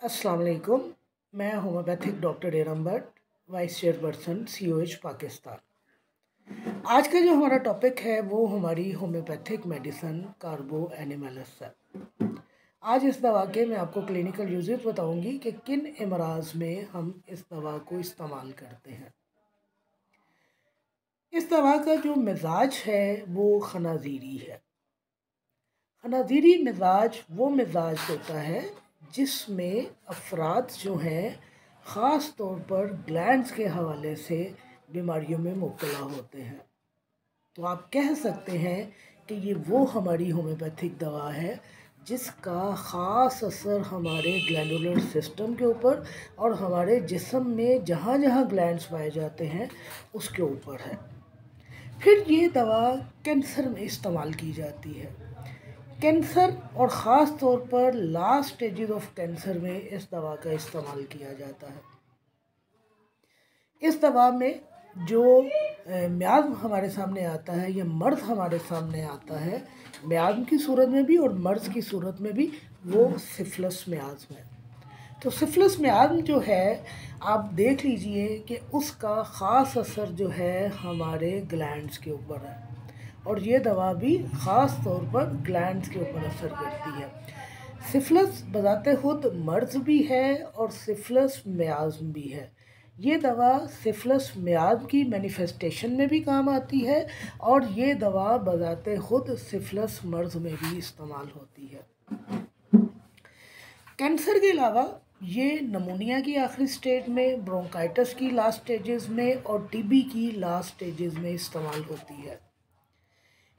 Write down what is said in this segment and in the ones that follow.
अस्सलाम वालेकुम। मैं homeopathic doctor Deram Bhatt, vice chairperson COH Pakistan. आज का जो हमारा टॉपिक है वो हमारी होम्योपैथिक मेडिसन कार्बो एनिमलस है। आज इस दवा के मैं आपको क्लिनिकल यूजेस बताऊंगी कि किन अमराज में हम इस दवा को इस्तेमाल करते हैं। इस दवा का जो मिजाज है वो खनाजीरी है। खनाजीरी मिजाज वो मिजाज होता है जिसमें अफराद जो हैं ख़ास तौर पर ग्लैंड्स के हवाले से बीमारियों में मुब्तला होते हैं। तो आप कह सकते हैं कि ये वो हमारी होम्योपैथिक दवा है जिसका ख़ास असर हमारे ग्लैंडुलर सिस्टम के ऊपर और हमारे जिस्म में जहाँ जहाँ ग्लैंड्स पाए जाते हैं उसके ऊपर है। फिर ये दवा कैंसर में इस्तेमाल की जाती है। कैंसर और ख़ास तौर पर लास्ट स्टेजेस ऑफ कैंसर में इस दवा का इस्तेमाल किया जाता है। इस दवा में जो म्याद हमारे सामने आता है या मर्ज हमारे सामने आता है, म्याद की सूरत में भी और मर्ज की सूरत में भी, वो सिफिलिस म्याज है। तो सिफिलिस म्याद जो है आप देख लीजिए कि उसका ख़ास असर जो है हमारे ग्लैंड्स के ऊपर है और ये दवा भी ख़ास तौर पर ग्लैंड्स के ऊपर असर करती है। सिफिलिस बज़ाते खुद मर्ज भी है और सिफिलिस म्याज भी है। ये दवा सिफिलिस म्याज की मैनिफेस्टेशन में भी काम आती है और ये दवा बज़ाते खुद सिफिलिस मर्ज में भी इस्तेमाल होती है। कैंसर के अलावा ये नमूनिया की आखिरी स्टेज में, ब्रोंकाइटिस की लास्ट स्टेजेस में और TB की लास्ट स्टेजेस में इस्तेमाल होती है।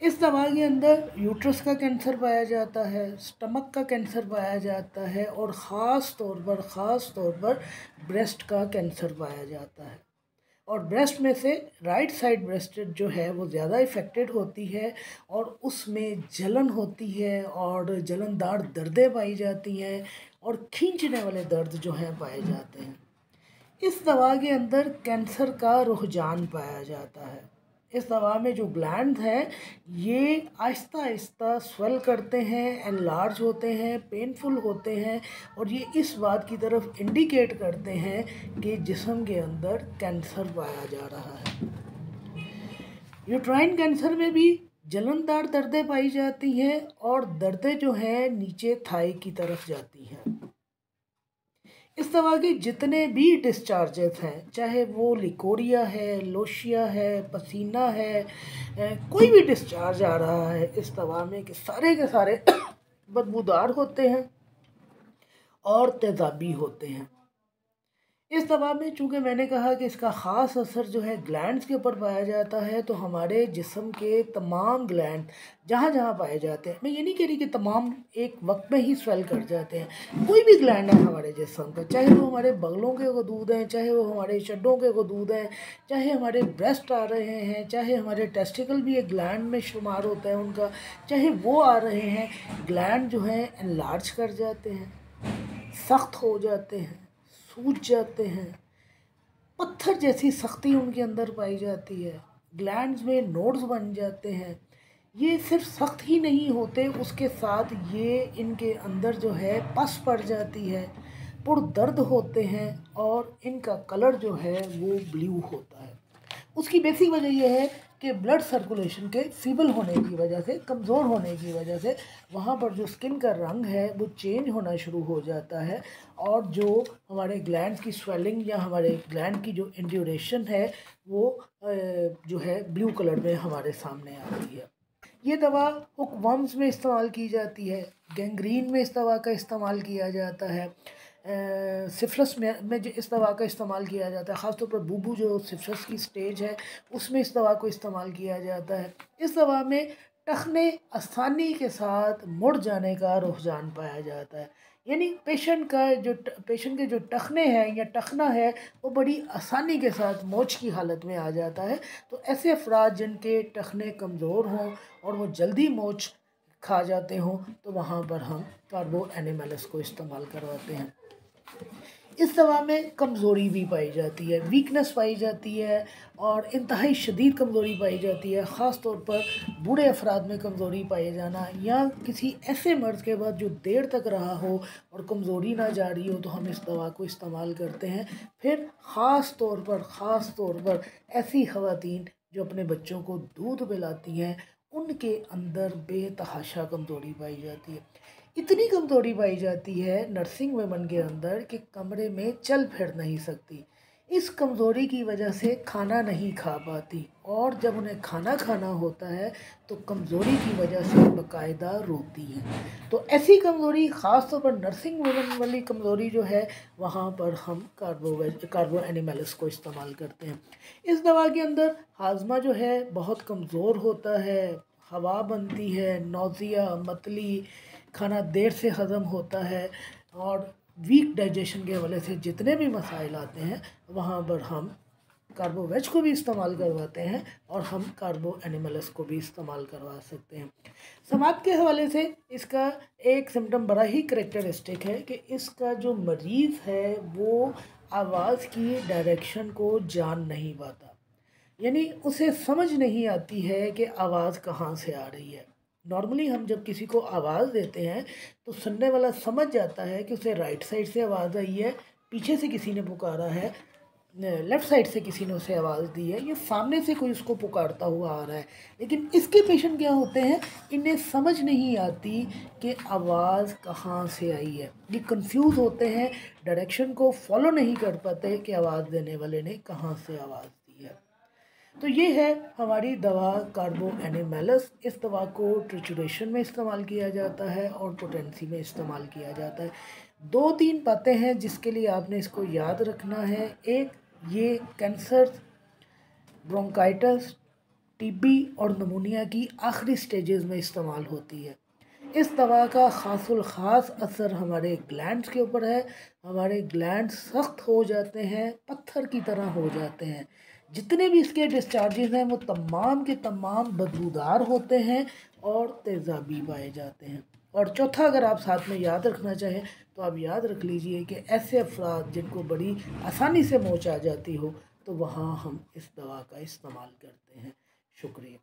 इस दवा के अंदर यूट्रस का कैंसर पाया जाता है, स्टमक का कैंसर पाया जाता है और ख़ास तौर पर ब्रेस्ट का कैंसर पाया जाता है। और ब्रेस्ट में से राइट साइड ब्रेस्ट जो है वो ज़्यादा इफ़ेक्टेड होती है और उसमें जलन होती है और जलनदार दर्दें पाई जाती हैं और खींचने वाले दर्द जो हैं पाए जाते हैं। इस दवा के अंदर कैंसर का रुझान पाया जाता है। इस दवा में जो ग्लैंड हैं ये आहिस्ता आहिस्ता स्वेल करते हैं, एनलार्ज होते हैं, पेनफुल होते हैं और ये इस बात की तरफ इंडिकेट करते हैं कि जिस्म के अंदर कैंसर पाया जा रहा है। यूट्राइन कैंसर में भी जलनदार दर्दें पाई जाती हैं और दर्दें जो हैं नीचे थाई की तरफ जाती हैं। इस दवा के जितने भी डिस्चार्जेस हैं, चाहे वो लिकोरिया है, लोशिया है, पसीना है, कोई भी डिस्चार्ज आ रहा है इस दवा में, कि सारे के सारे बदबूदार होते हैं और तेज़ाबी होते हैं। इस दवा में चूँकि मैंने कहा कि इसका ख़ास असर जो है ग्लैंड्स के ऊपर पाया जाता है, तो हमारे जिस्म के तमाम ग्लैंड जहाँ जहाँ पाए जाते हैं, मैं ये नहीं कह रही कि तमाम एक वक्त में ही स्वेल कर जाते हैं, कोई भी ग्लैंड है हमारे जिस्म का, चाहे वो हमारे बगलों के गदूद हैं, चाहे वो हमारे शड्डों के गदूद हैं, चाहे हमारे ब्रेस्ट आ रहे हैं, चाहे हमारे टेस्टिकल भी एक ग्लैंड में शुमार होता है उनका, चाहे वो आ रहे हैं, ग्लैंड जो हैं एनलार्ज कर जाते हैं, सख्त हो जाते हैं, सूज जाते हैं, पत्थर जैसी सख्ती उनके अंदर पाई जाती है, ग्लैंड्स में नोड्स बन जाते हैं। ये सिर्फ सख्त ही नहीं होते, उसके साथ ये इनके अंदर जो है पस पड़ जाती है, पुरदर्द होते हैं और इनका कलर जो है वो ब्लू होता है। उसकी बेसिक वजह यह है कि ब्लड सर्कुलेशन के फीबल होने की वजह से, कमज़ोर होने की वजह से वहाँ पर जो स्किन का रंग है वो चेंज होना शुरू हो जाता है और जो हमारे ग्लैंड्स की स्वेलिंग या हमारे ग्लैंड की जो इंड्यूरेशन है वो जो है ब्लू कलर में हमारे सामने आती है। ये दवा हुकवर्म्स में इस्तेमाल की जाती है, गैंग्रीन में इस दवा का इस्तेमाल किया जाता है, सिफिलिस में इस दवा का इस्तेमाल किया जाता है, ख़ासतौर पर बूबू जो सिफिलिस की स्टेज है उसमें इस दवा को इस्तेमाल किया जाता है। इस दवा में टखने आसानी के साथ मुड़ जाने का रुझान पाया जाता है, यानी पेशेंट के जो टखने हैं या टखना है वो बड़ी आसानी के साथ मोच की हालत में आ जाता है। तो ऐसे अफराद जिनके टखने कमज़ोर हों और वो जल्दी मोच खा जाते हों तो वहाँ पर हम कार्बो एनिमलस को इस्तेमाल करवाते हैं। इस दवा में कमज़ोरी भी पाई जाती है, वीकनेस पाई जाती है और इंतहाई शदीद कमज़ोरी पाई जाती है। ख़ास तौर पर बूढ़े अफराद में कमज़ोरी पाई जाना या किसी ऐसे मर्ज़ के बाद जो देर तक रहा हो और कमज़ोरी ना जा रही हो, तो हम इस दवा को इस्तेमाल करते हैं। फिर ख़ास तौर पर ऐसी ख़वातीन जो अपने बच्चों को दूध पिलाती हैं, उनके अंदर बेतहाशा कमज़ोरी पाई जाती है। इतनी कमज़ोरी पाई जाती है नर्सिंग वुमेन के अंदर कि कमरे में चल फिर नहीं सकती। इस कमज़ोरी की वजह से खाना नहीं खा पाती और जब उन्हें खाना खाना होता है तो कमज़ोरी की वजह से बाकायदा रोती हैं। तो ऐसी कमज़ोरी ख़ास तौर पर नर्सिंग वुमेन वाली कमज़ोरी जो है, वहाँ पर हम कार्बो एनिमल्स को इस्तेमाल करते हैं। इस दवा के अंदर हाजमा जो है बहुत कमज़ोर होता है, हवा बनती है, नौज़िया, मतली, खाना देर से हज़म होता है और वीक डाइजेशन के हवाले से जितने भी मसाइल आते हैं, वहाँ पर हम कार्बोवेज को भी इस्तेमाल करवाते हैं और हम कार्बो एनिमल्स को भी इस्तेमाल करवा सकते हैं। समाप्त के हवाले से इसका एक सिम्टम बड़ा ही करेक्टरिस्टिक है कि इसका जो मरीज़ है वो आवाज़ की डायरेक्शन को जान नहीं पाता, यानी उसे समझ नहीं आती है कि आवाज़ कहाँ से आ रही है। नॉर्मली हम जब किसी को आवाज़ देते हैं तो सुनने वाला समझ जाता है कि उसे राइट साइड से आवाज़ आई है, पीछे से किसी ने पुकारा है, लेफ़्ट साइड से किसी ने उसे आवाज़ दी है, या सामने से कोई उसको पुकारता हुआ आ रहा है। लेकिन इसके पेशेंट क्या होते हैं, इन्हें समझ नहीं आती कि आवाज़ कहाँ से आई है। ये कंफ्यूज होते हैं, डायरेक्शन को फॉलो नहीं कर पाते कि आवाज़ देने वाले ने कहाँ से आवाज़ दी है। तो ये है हमारी दवा कार्बो एनिमल्स। इस दवा को ट्रिचुरेशन में इस्तेमाल किया जाता है और पोटेंसी में इस्तेमाल किया जाता है। 2-3 बातें हैं जिसके लिए आपने इसको याद रखना है। एक, ये कैंसर, ब्रोंकाइटिस, टीबी और नमूनिया की आखिरी स्टेजेस में इस्तेमाल होती है। इस दवा का ख़ासुल ख़ास असर हमारे ग्लैंड्स के ऊपर है। हमारे ग्लैंड्स सख्त हो जाते हैं, पत्थर की तरह हो जाते हैं। जितने भी इसके डिस्चार्जेस हैं वो तमाम के तमाम बदबूदार होते हैं और तेज़ाबी पाए जाते हैं। और चौथा, अगर आप साथ में याद रखना चाहें तो आप याद रख लीजिए कि ऐसे अफराद जिनको बड़ी आसानी से मोच आ जाती हो, तो वहाँ हम इस दवा का इस्तेमाल करते हैं। शुक्रिया।